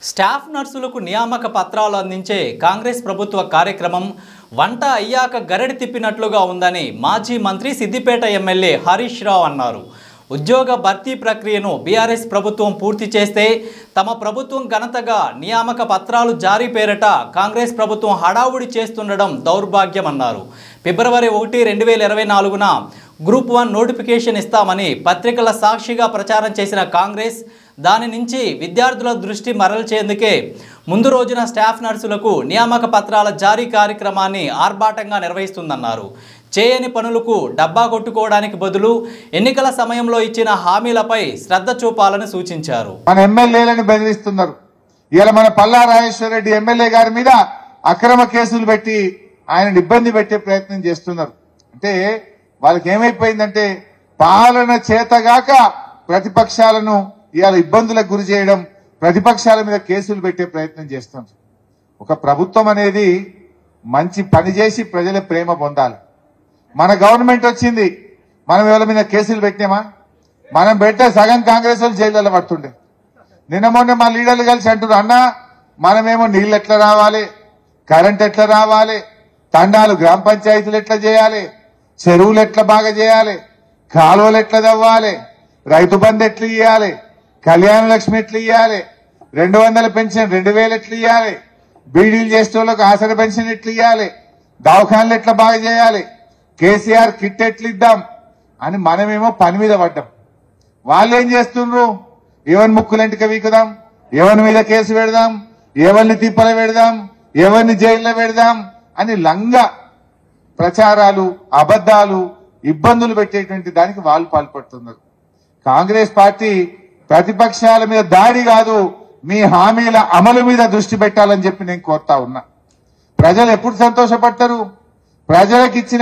Staff నర్సులకు నియామక పత్రాలు అందించే కాంగ్రెస్ ప్రభుత్వ కార్యక్రమం వంట అయ్యాక గరడి తిప్పినట్లుగా ఉందని మాజీ మంత్రి సిద్దిపేట ఎమ్మెల్యే హరీష్ రావు అన్నారు. ఉద్యోగ భర్తీ ప్రక్రియను బీఆర్ఎస్ ప్రభుత్వం పూర్తి చేస్తే తమ ప్రభుత్వం ఘనతగా నియామక పత్రాలు జారీ పేరట కాంగ్రెస్ ప్రభుత్వం హడావుడి చేస్తుండడం దౌర్భాగ్యమన్నారు. ఫిబ్రవరి 1, 2024న గ్రూప్ 1 నోటిఫికేషన్ ఇస్తామని పత్రికల సాక్షిగా ప్రచారం చేసిన కాంగ్రెస్ దాని నుంచి విద్యార్థుల దృష్టి మరల్చేందుకే ముందు రోజున స్టాఫ్ నర్సులకు నియామక పత్రాల జారీ కార్యక్రమాన్ని ఆర్భాటంగా నిర్వహిస్తుందన్నారు. చేయని పనులకు డబ్బా కొట్టుకోవడానికి బదులు ఎన్నికల సమయంలో ఇచ్చిన హామీలపై శ్రద్ధ చూపాలని సూచించారు. మన ఎమ్మెల్యేలను బెదిరిస్తున్నారు. ఇలా మన పల్లా రాజేశ్వర రెడ్డి ఎమ్మెల్యే గారి మీద అక్రమ కేసులు పెట్టి ఆయన ఇబ్బంది పెట్టే ప్రయత్నం చేస్తున్నారు. అంటే వాళ్ళకి ఏమైపోయిందంటే పాలన చేతగాక ప్రతిపక్షాలను ఇవాళ ఇబ్బందులకు గురి చేయడం, ప్రతిపక్షాల మీద కేసులు పెట్టే ప్రయత్నం చేస్తున్నారు. ఒక ప్రభుత్వం అనేది మంచి పని చేసి ప్రజల ప్రేమ పొందాలి. మన గవర్నమెంట్ వచ్చింది, మనం ఎవరి మీద కేసులు పెట్టినామా? మనం పెడితే సగం కాంగ్రెస్ వాళ్ళు జైల్లో పడుతుండే. నిన్న మొన్న మా లీడర్లు కలిసి అంటున్నారు, అన్నా మనమేమో నీళ్ళు ఎట్లా రావాలి, కరెంట్ ఎట్లా రావాలి, తండాలు గ్రామ పంచాయతీలు ఎట్లా చేయాలి, చెరువులు ఎట్లా బాగా చేయాలి, కాలువలు ఎట్లా తవ్వాలి, రైతు బంధు ఎట్లా ఇవ్వాలి, కళ్యాణ లక్ష్మి ఎట్లా ఇవ్వాలి, 200 పెన్షన్ 2000 ఎట్లా ఇవ్వాలి, బీడీలు చేసే వాళ్ళకు ఆసర పెన్షన్ ఎట్లా ఇవ్వాలి, దవాఖాన్లు ఎట్లా బాగా చేయాలి, కేసీఆర్ కిట్ ఎట్లా ఇద్దాం అని మనమేమో పని మీద పడ్డాం. వాళ్ళు ఏం చేస్తున్నారు? ఎవరిని ముక్కులంటిక వీకుదాం, ఎవరి మీద కేసు పెడదాం, ఎవరిని తిప్పల పెడదాం, ఎవరిని జైల్లో పెడదాం అని లంగా ప్రచారాలు, అబద్దాలు, ఇబ్బందులు పెట్టేటువంటి దానికి వాళ్ళు పాల్పడుతున్నారు. కాంగ్రెస్ పార్టీ ప్రతిపక్షాల మీద దాడి కాదు, మీ హామీల అమలు మీద దృష్టి పెట్టాలని చెప్పి నేను కోరుతా ఉన్నా. ప్రజలు ఎప్పుడు సంతోషపడతారు? ప్రజలకు ఇచ్చిన